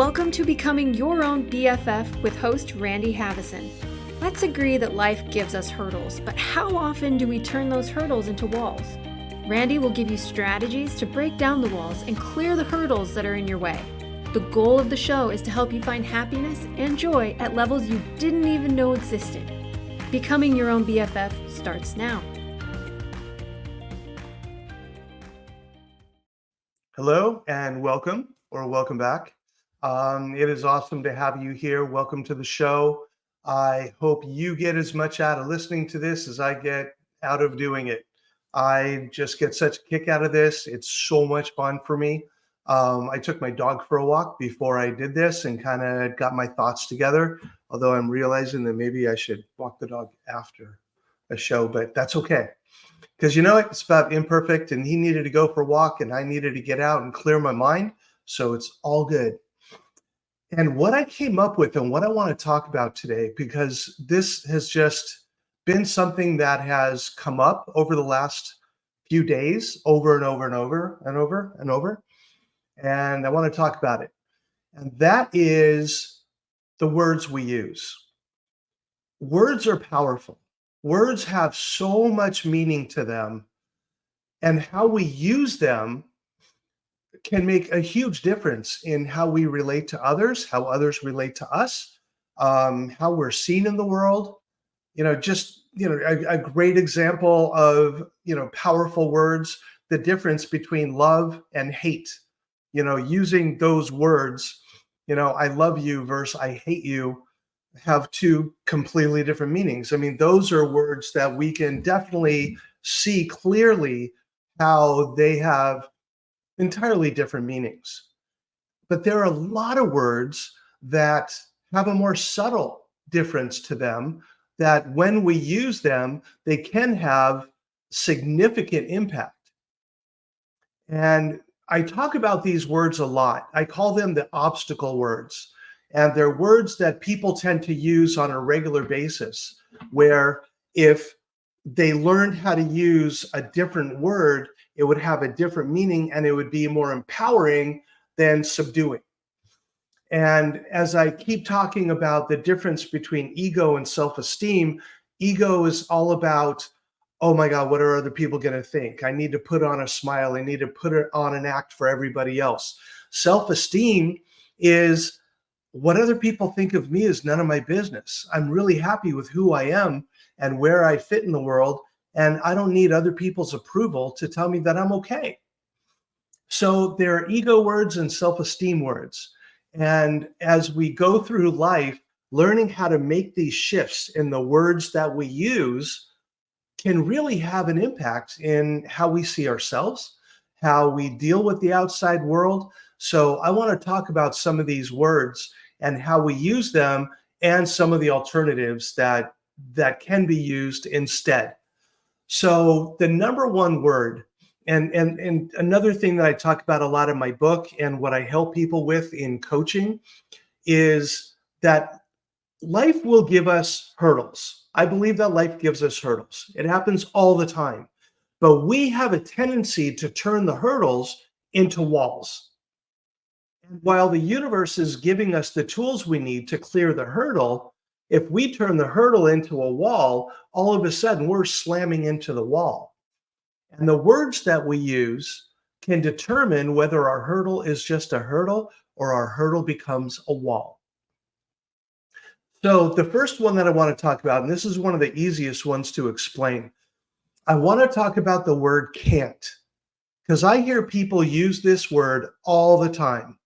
Welcome to Becoming Your Own BFF with host Randy Havison. Let's agree that life gives us hurdles, but how often do we turn those hurdles into walls? Randy will give you strategies to break down the walls and clear the hurdles that are in your way. The goal of the show is to help you find happiness and joy at levels you didn't even know existed. Becoming Your Own BFF starts now. Hello and welcome back. It is awesome to have you here. Welcome to the show. I hope you get as much out of listening to this as I get out of doing it. I just get such a kick out of this. It's so much fun for me. I took my dog for a walk before I did this and kind of got my thoughts together, although I'm realizing that maybe I should walk the dog after a show, but that's okay. Because you know what? It's about imperfect, and he needed to go for a walk, and I needed to get out and clear my mind. So it's all good. And what I came up with and what I want to talk about today, because this has just been something that has come up over the last few days, over and over and over and over and over. And I want to talk about it. And that is the words we use. Words are powerful. Words have so much meaning to them, and how we use them can make a huge difference in how we relate to others, how others relate to us, how we're seen in the world. A great example of, powerful words, the difference between love and hate, using those words, I love you versus I hate you, have two completely different meanings. I mean, those are words that we can definitely see clearly how they have entirely different meanings. But there are a lot of words that have a more subtle difference to them, that when we use them, they can have significant impact. And I talk about these words a lot. I call them the obstacle words. And they're words that people tend to use on a regular basis, where if they learned how to use a different word, it would have a different meaning and it would be more empowering than subduing. And as I keep talking about the difference between ego and self-esteem, ego is all about, oh my God, what are other people going to think? I need to put on a smile. I need to put on an act for everybody else. Self-esteem is, what other people think of me is none of my business. I'm really happy with who I am and where I fit in the world, and I don't need other people's approval to tell me that I'm okay. So there are ego words and self-esteem words. And as we go through life, learning how to make these shifts in the words that we use can really have an impact in how we see ourselves, how we deal with the outside world. So I want to talk about some of these words and how we use them, and some of the alternatives that can be used instead. So the number one word, and another thing that I talk about a lot in my book and what I help people with in coaching, is that life will give us hurdles. I believe that life gives us hurdles. It happens all the time. But we have a tendency to turn the hurdles into walls. And while the universe is giving us the tools we need to clear the hurdle, if we turn the hurdle into a wall, all of a sudden we're slamming into the wall. And the words that we use can determine whether our hurdle is just a hurdle or our hurdle becomes a wall. So the first one that I want to talk about, and this is one of the easiest ones to explain, I want to talk about the word can't, because I hear people use this word all the time.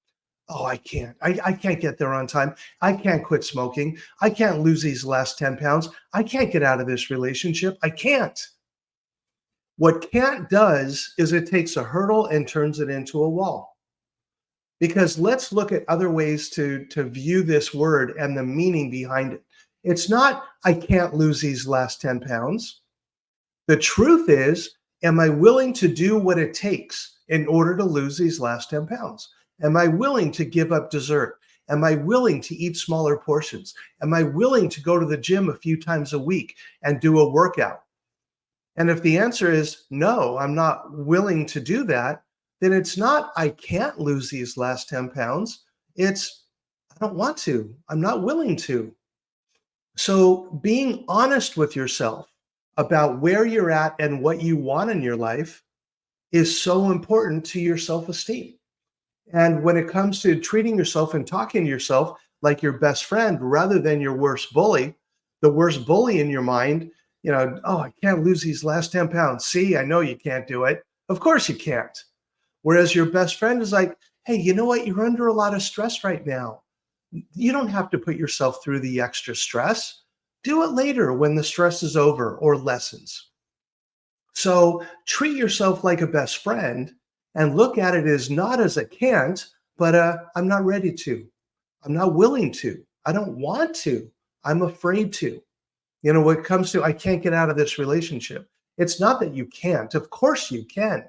Oh, I can't. I can't get there on time. I can't quit smoking. I can't lose these last 10 pounds. I can't get out of this relationship. I can't. What can't does is it takes a hurdle and turns it into a wall. Because let's look at other ways to view this word and the meaning behind it. It's not, I can't lose these last 10 pounds. The truth is, am I willing to do what it takes in order to lose these last 10 pounds? Am I willing to give up dessert? Am I willing to eat smaller portions? Am I willing to go to the gym a few times a week and do a workout? And if the answer is no, I'm not willing to do that, then it's not, I can't lose these last 10 pounds. It's, I don't want to. I'm not willing to. So being honest with yourself about where you're at and what you want in your life is so important to your self-esteem. And when it comes to treating yourself and talking to yourself like your best friend rather than your worst bully, the worst bully in your mind, oh, I can't lose these last 10 pounds. See, I know you can't do it. Of course you can't. Whereas your best friend is like, hey, you know what? You're under a lot of stress right now. You don't have to put yourself through the extra stress. Do it later when the stress is over or lessens. So treat yourself like a best friend and look at it as not as a can't, but I'm not ready to. I'm not willing to. I don't want to. I'm afraid to. When it comes to I can't get out of this relationship, it's not that you can't. Of course you can,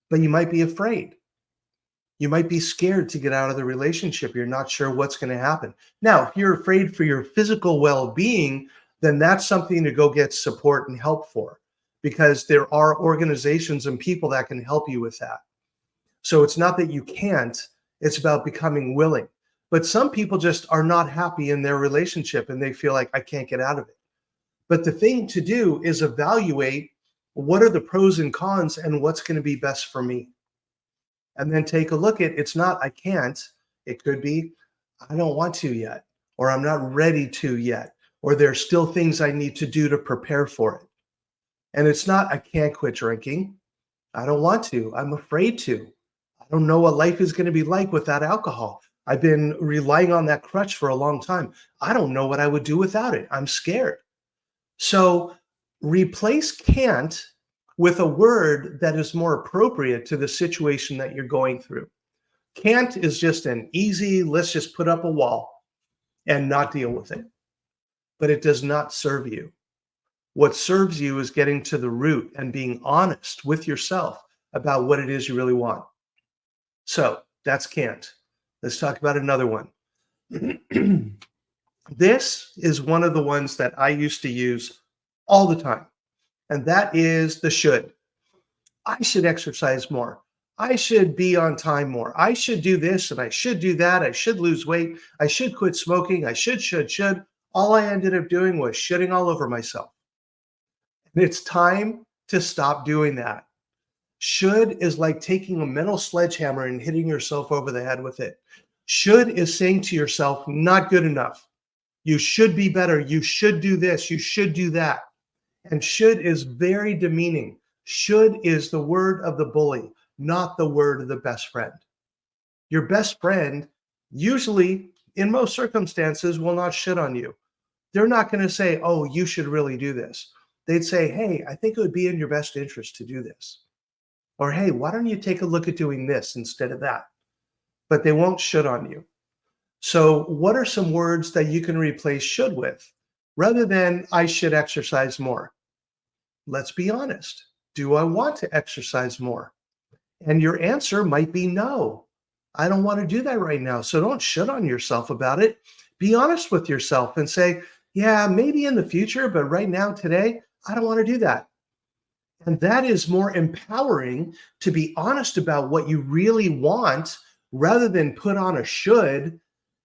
but you might be afraid. You might be scared to get out of the relationship. You're not sure what's going to happen. Now, if you're afraid for your physical well-being, then that's something to go get support and help for, because there are organizations and people that can help you with that. So it's not that you can't, it's about becoming willing. But some people just are not happy in their relationship and they feel like I can't get out of it. But the thing to do is evaluate what are the pros and cons and what's going to be best for me. And then take a look at it's not I can't, it could be I don't want to yet, or I'm not ready to yet, or there's still things I need to do to prepare for it. And it's not I can't quit drinking. I don't want to. I'm afraid to. I don't know what life is going to be like without alcohol. I've been relying on that crutch for a long time. I don't know what I would do without it. I'm scared. So replace can't with a word that is more appropriate to the situation that you're going through. Can't is just an easy, let's just put up a wall and not deal with it. But it does not serve you. What serves you is getting to the root and being honest with yourself about what it is you really want. So that's can't. Let's talk about another one. This is one of the ones that I used to use all the time, and that is the should. I should exercise more. I should be on time more. I should do this and I should do that. I should lose weight. I should quit smoking. I should. All I ended up doing was shitting all over myself. And it's time to stop doing that. Should is like taking a mental sledgehammer and hitting yourself over the head with it. Should is saying to yourself, not good enough. You should be better. You should do this. You should do that. And should is very demeaning. Should is the word of the bully, not the word of the best friend. Your best friend, usually in most circumstances, will not shit on you. They're not going to say, oh, you should really do this. They'd say, hey, I think it would be in your best interest to do this. Or, hey, why don't you take a look at doing this instead of that? But they won't shit on you. So what are some words that you can replace should with? Rather than I should exercise more. Let's be honest. Do I want to exercise more? And your answer might be no. I don't want to do that right now. So don't shit on yourself about it. Be honest with yourself and say, yeah, maybe in the future, but right now, today, I don't want to do that. And that is more empowering to be honest about what you really want rather than put on a should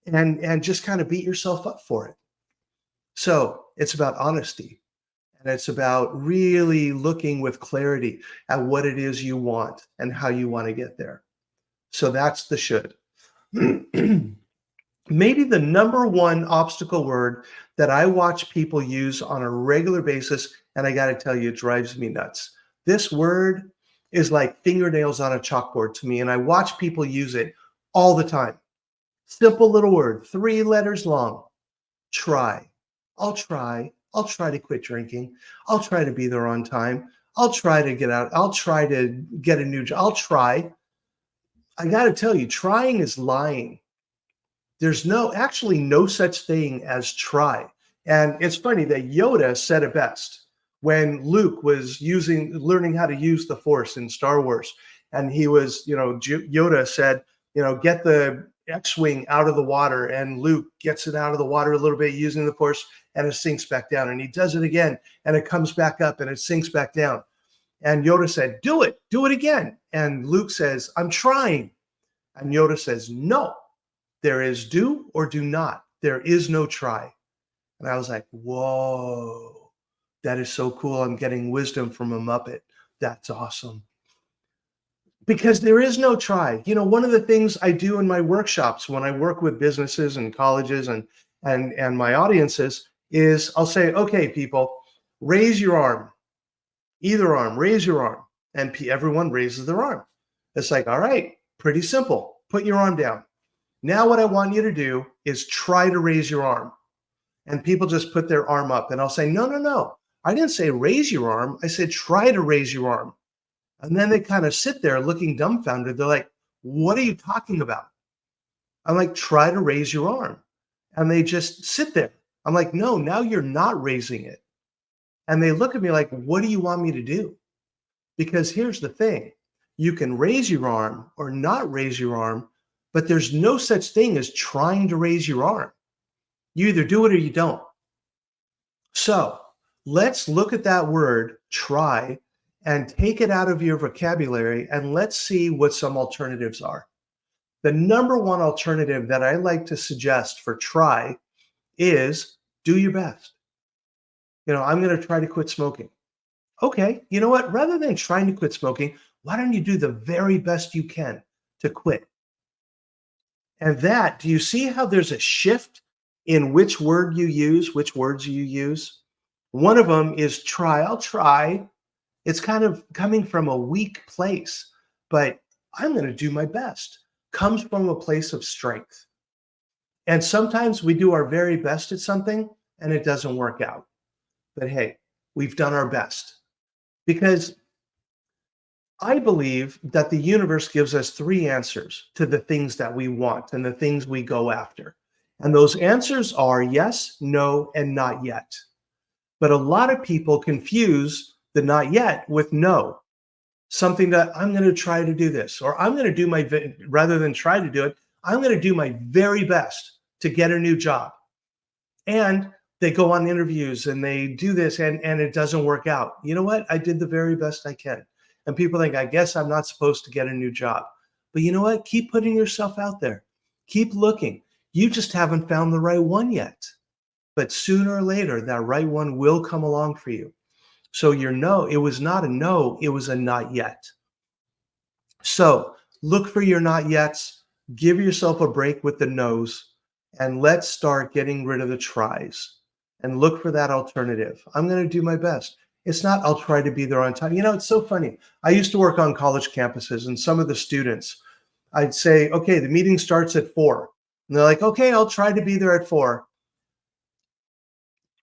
and just kind of beat yourself up for it. So it's about honesty. And it's about really looking with clarity at what it is you want and how you want to get there. So that's the should. Maybe the number one obstacle word that I watch people use on a regular basis, and I got to tell you, it drives me nuts. This word is like fingernails on a chalkboard to me, and I watch people use it all the time. Simple little word, 3 letters long. Try. I'll try. I'll try to quit drinking. I'll try to be there on time. I'll try to get out. I'll try to get a new job. I'll try. I got to tell you, trying is lying. There's actually no such thing as try. And it's funny that Yoda said it best when Luke was learning how to use the Force in Star Wars. And he was, Yoda said, get the X-Wing out of the water, and Luke gets it out of the water a little bit using the Force, and it sinks back down. And he does it again, and it comes back up, and it sinks back down. And Yoda said, do it again. And Luke says, I'm trying. And Yoda says, no, There is do or do not. There is no try. And I was like, whoa, that is so cool. I'm getting wisdom from a Muppet. That's awesome. Because there is no try. One of the things I do in my workshops when I work with businesses and colleges and my audiences is I'll say, okay, people, raise your arm, either arm, raise your arm. And everyone raises their arm. It's like, all right, pretty simple. Put your arm down. Now what I want you to do is try to raise your arm. And people just put their arm up. And I'll say, no, no, no. I didn't say raise your arm. I said, try to raise your arm. And then they kind of sit there looking dumbfounded. They're like, what are you talking about? I'm like, try to raise your arm. And they just sit there. I'm like, no, now you're not raising it. And they look at me like, what do you want me to do? Because here's the thing. You can raise your arm or not raise your arm, but there's no such thing as trying to raise your arm. You either do it or you don't. So let's look at that word, try, and take it out of your vocabulary, and let's see what some alternatives are. The number one alternative that I like to suggest for try is do your best. I'm going to try to quit smoking. Okay, you know what? Rather than trying to quit smoking, why don't you do the very best you can to quit? And do you see how there's a shift in which word you use, which words you use? One of them is try. I'll try. It's kind of coming from a weak place, but I'm going to do my best. Comes from a place of strength. And sometimes we do our very best at something and it doesn't work out. But hey, we've done our best. Because I believe that the universe gives us 3 answers to the things that we want and the things we go after. And those answers are yes, no, and not yet. But a lot of people confuse the not yet with no. Something that I'm going to try to do this, or I'm going to do rather than try to do it, I'm going to do my very best to get a new job. And they go on interviews and they do this and it doesn't work out. You know what? I did the very best I can. And people think, I guess I'm not supposed to get a new job. But you know what? Keep putting yourself out there. Keep looking. You just haven't found the right one yet. But sooner or later, that right one will come along for you. So your no, it was not a no, it was a not yet. So look for your not yets, give yourself a break with the no's, and let's start getting rid of the tries and look for that alternative. I'm going to do my best. It's not, I'll try to be there on time. It's so funny. I used to work on college campuses, and some of the students, I'd say, okay, the meeting starts at 4. And they're like, okay, I'll try to be there at 4.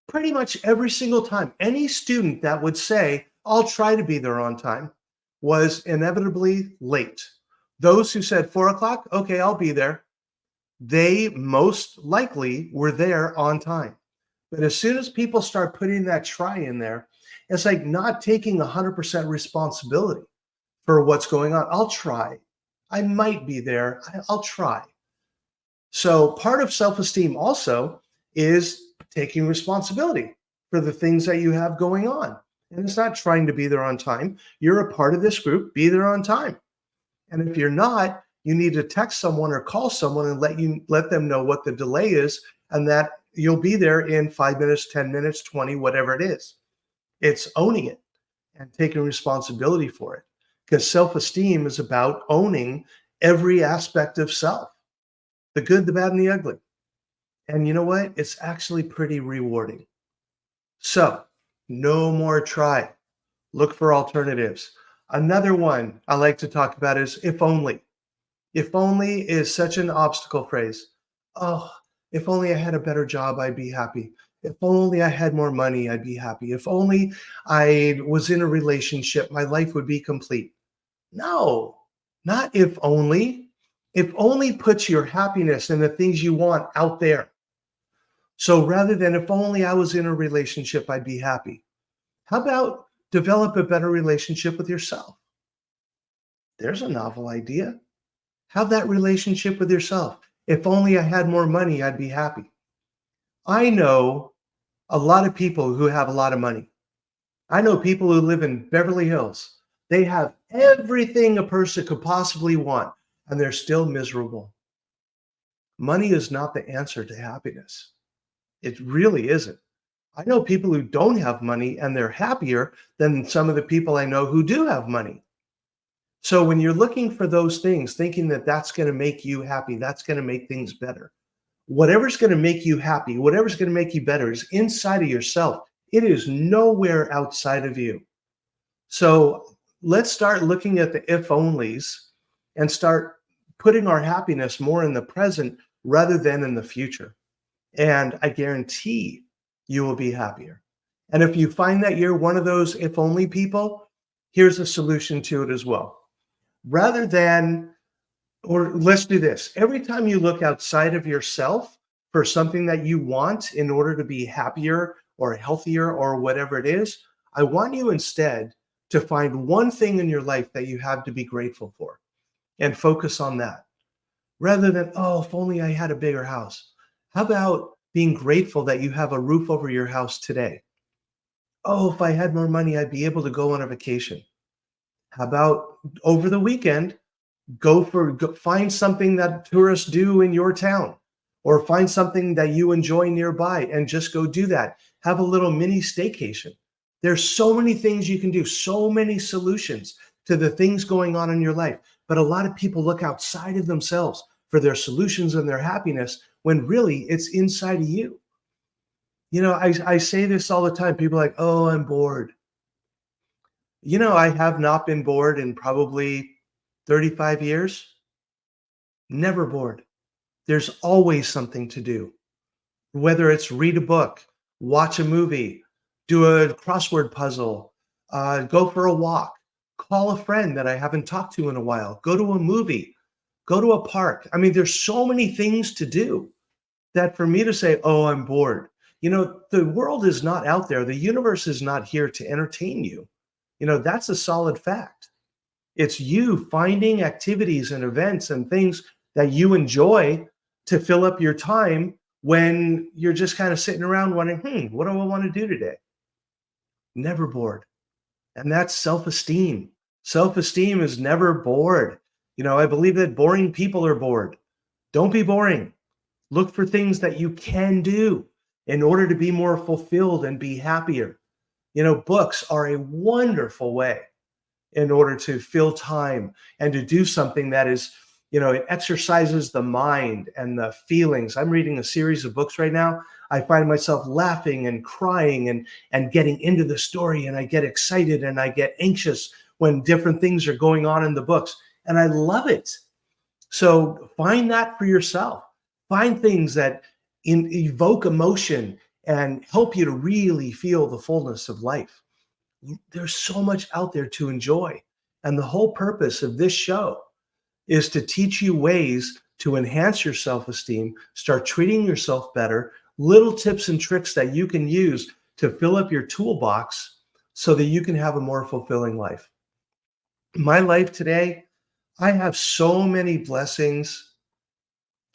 Pretty much every single time, any student that would say, I'll try to be there on time, was inevitably late. Those who said 4 o'clock, okay, I'll be there, they most likely were there on time. But as soon as people start putting that try in there, it's like not taking 100% responsibility for what's going on. I'll try. I might be there. I'll try. So part of self-esteem also is taking responsibility for the things that you have going on. And it's not trying to be there on time. You're a part of this group, be there on time. And if you're not, you need to text someone or call someone and let them know what the delay is and that you'll be there in 5 minutes, 10 minutes, 20, whatever it is. It's owning it and taking responsibility for it. Because self-esteem is about owning every aspect of self, the good, the bad, and the ugly. And you know what? It's actually pretty rewarding. So no more try. Look for alternatives. Another one I like to talk about is if only. If only is such an obstacle phrase. Oh, if only I had a better job, I'd be happy. If only I had more money, I'd be happy. If only I was in a relationship, my life would be complete. No, not if only. If only puts your happiness and the things you want out there. So rather than if only I was in a relationship, I'd be happy. How about develop a better relationship with yourself? There's a novel idea. Have that relationship with yourself. If only I had more money, I'd be happy. I know a lot of people who have a lot of money. I know people who live in Beverly Hills. They have everything a person could possibly want, and they're still miserable. Money is not the answer to happiness. It really isn't. I know people who don't have money and they're happier than some of the people I know who do have money. So when you're looking for those things, thinking that that's going to make you happy, that's going to make things better. Whatever's going to make you happy, whatever's going to make you better is inside of yourself. It is nowhere outside of you. So let's start looking at the if onlys and start putting our happiness more in the present rather than in the future. And I guarantee you will be happier. And if you find that you're one of those if only people, here's a solution to it as well. Rather than, or let's do this. Every time you look outside of yourself for something that you want in order to be happier or healthier or whatever it is, I want you instead to find one thing in your life that you have to be grateful for and focus on that rather than, oh, if only I had a bigger house. How about being grateful that you have a roof over your house today? Oh, if I had more money, I'd be able to go on a vacation. How about over the weekend, find something that tourists do in your town or find something that you enjoy nearby and just go do that. Have a little mini staycation. There's so many things you can do, so many solutions to the things going on in your life. But a lot of people look outside of themselves for their solutions and their happiness when really it's inside of you. I say this all the time. People are like, oh, I'm bored. I have not been bored in probably 35 years. Never bored. There's always something to do, whether it's read a book, watch a movie, do a crossword puzzle, go for a walk, call a friend that I haven't talked to in a while, go to a movie, go to a park. I mean, there's so many things to do that for me to say, oh, I'm bored. The world is not out there. The universe is not here to entertain you. That's a solid fact. It's you finding activities and events and things that you enjoy to fill up your time when you're just kind of sitting around wondering, what do I want to do today? Never bored. And that's self-esteem. Self-esteem is never bored. I believe that boring people are bored. Don't be boring. Look for things that you can do in order to be more fulfilled and be happier. Books are a wonderful way in order to fill time and to do something that is, it exercises the mind and the feelings. I'm reading a series of books right now. I find myself laughing and crying and getting into the story, and I get excited and I get anxious when different things are going on in the books, and I love it. So find that for yourself. Find things that evoke emotion and help you to really feel the fullness of life. There's so much out there to enjoy. And the whole purpose of this show is to teach you ways to enhance your self-esteem, start treating yourself better, little tips and tricks that you can use to fill up your toolbox so that you can have a more fulfilling life. My life today, I have so many blessings.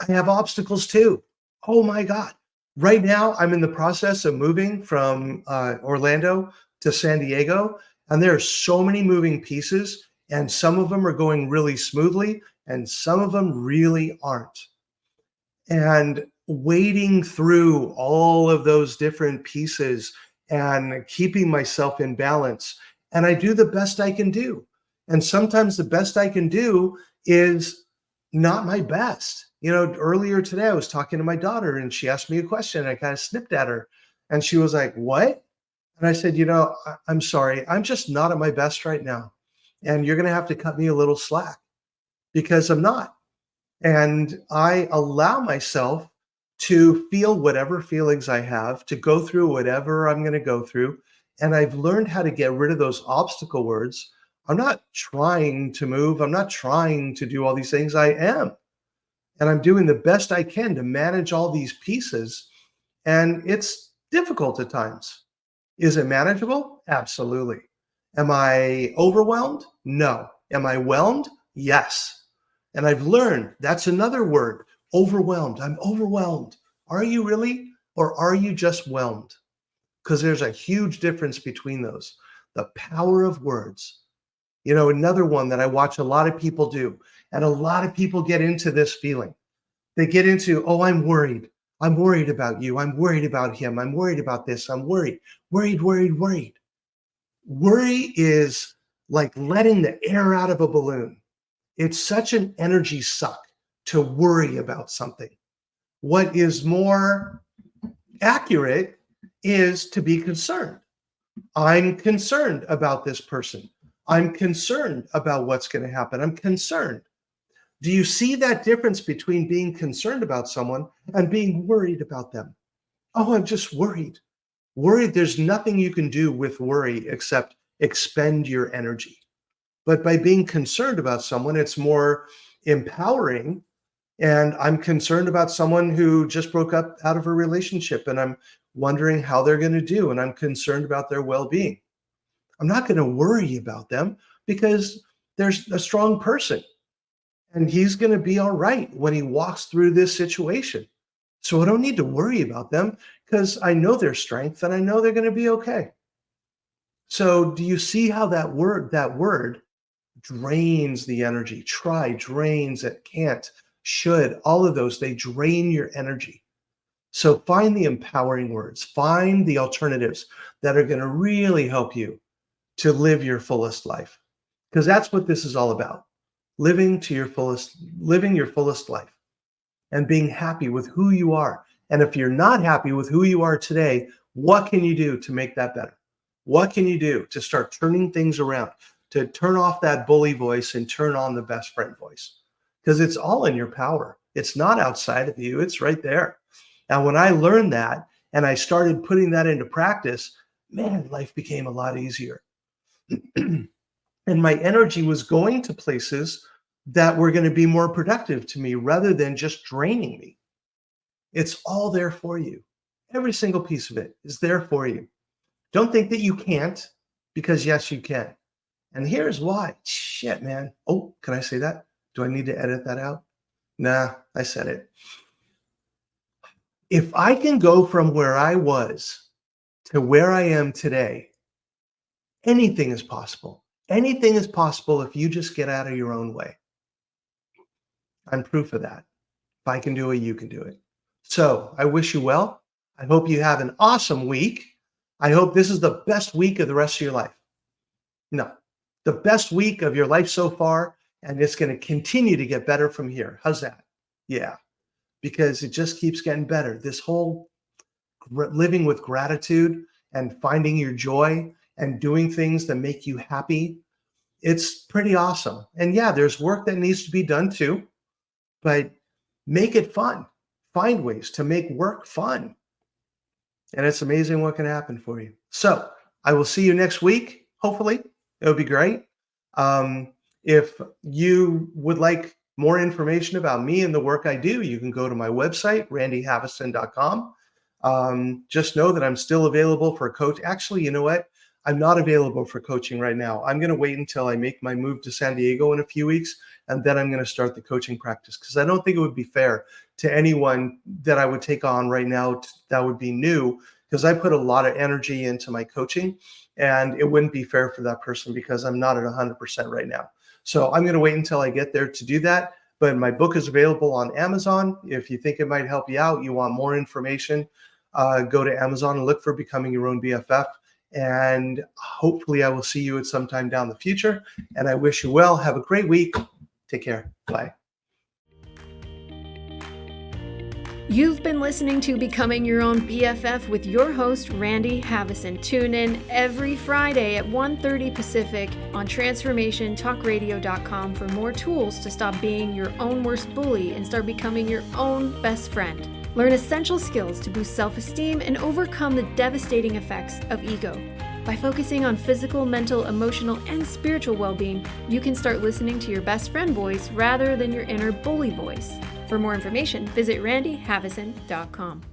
I have obstacles too. Oh my God. Right now, I'm in the process of moving from Orlando to San Diego, and there are so many moving pieces, and some of them are going really smoothly, and some of them really aren't. And wading through all of those different pieces and keeping myself in balance. And I do the best I can do. And sometimes the best I can do is not my best. Earlier today, I was talking to my daughter and she asked me a question. I kind of snipped at her and she was like, what? And I said, I'm sorry. I'm just not at my best right now. And you're going to have to cut me a little slack because I'm not. And I allow myself to feel whatever feelings I have, to go through whatever I'm going to go through. And I've learned how to get rid of those obstacle words. I'm not trying to move. I'm not trying to do all these things. I am. And I'm doing the best I can to manage all these pieces. And it's difficult at times. Is it manageable? Absolutely. Am I overwhelmed? No. Am I whelmed? Yes. And I've learned that's another word, overwhelmed. I'm overwhelmed. Are you really? Or are you just whelmed? Because there's a huge difference between those. The power of words. Another one that I watch a lot of people do, and a lot of people get into this feeling. They get into, oh, I'm worried. I'm worried about you. I'm worried about him. I'm worried about this. I'm worried, worried, worried, worried. Worry is like letting the air out of a balloon. It's such an energy suck to worry about something. What is more accurate is to be concerned. I'm concerned about this person. I'm concerned about what's going to happen. I'm concerned. Do you see that difference between being concerned about someone and being worried about them? Oh, I'm just worried. Worried, there's nothing you can do with worry except expend your energy. But by being concerned about someone, it's more empowering. And I'm concerned about someone who just broke up out of a relationship, and I'm wondering how they're going to do. And I'm concerned about their well-being. I'm not going to worry about them because there's a strong person and he's going to be all right when he walks through this situation. So I don't need to worry about them because I know their strength and I know they're going to be okay. So do you see how that word drains the energy? Try, drains, it can't, should, all of those, they drain your energy. So find the empowering words, find the alternatives that are going to really help you to live your fullest life. Because that's what this is all about. Living your fullest life and being happy with who you are. And if you're not happy with who you are today, what can you do to make that better? What can you do to start turning things around, to turn off that bully voice and turn on the best friend voice? Because it's all in your power. It's not outside of you. It's right there. And when I learned that and I started putting that into practice, man, life became a lot easier. And my energy was going to places that were going to be more productive to me rather than just draining me. It's all there for you. Every single piece of it is there for you. Don't think that you can't, because yes, you can. And here's why. Shit, man. Oh, can I say that? Do I need to edit that out? Nah, I said it. If I can go from where I was to where I am today, anything is possible. Anything is possible if you just get out of your own way. I'm proof of that. If I can do it, you can do it. So I wish you well. I hope you have an awesome week. I hope this is the best week of the rest of your life. No, the best week of your life so far, and it's going to continue to get better from here. How's that? Yeah, because it just keeps getting better. This whole living with gratitude and finding your joy and doing things that make you happy, it's pretty awesome. And yeah, there's work that needs to be done too, but make it fun. Find ways to make work fun. And it's amazing what can happen for you. So I will see you next week. Hopefully, it'll be great. If you would like more information about me and the work I do, you can go to my website, randyhavison.com. Just know that I'm still available for coach. Actually, you know what? I'm not available for coaching right now. I'm going to wait until I make my move to San Diego in a few weeks, and then I'm going to start the coaching practice, because I don't think it would be fair to anyone that I would take on right now that would be new, because I put a lot of energy into my coaching, and it wouldn't be fair for that person because I'm not at 100% right now. So I'm going to wait until I get there to do that. But my book is available on Amazon. If you think it might help you out, you want more information, go to Amazon and look for Becoming Your Own BFF. And hopefully I will see you at some time down the future. And I wish you well. Have a great week. Take care. Bye. You've been listening to Becoming Your Own BFF with your host, Randy Havison. Tune in every Friday at 1:30 Pacific on transformationtalkradio.com for more tools to stop being your own worst bully and start becoming your own best friend. Learn essential skills to boost self-esteem and overcome the devastating effects of ego. By focusing on physical, mental, emotional, and spiritual well-being, you can start listening to your best friend voice rather than your inner bully voice. For more information, visit randyhavison.com.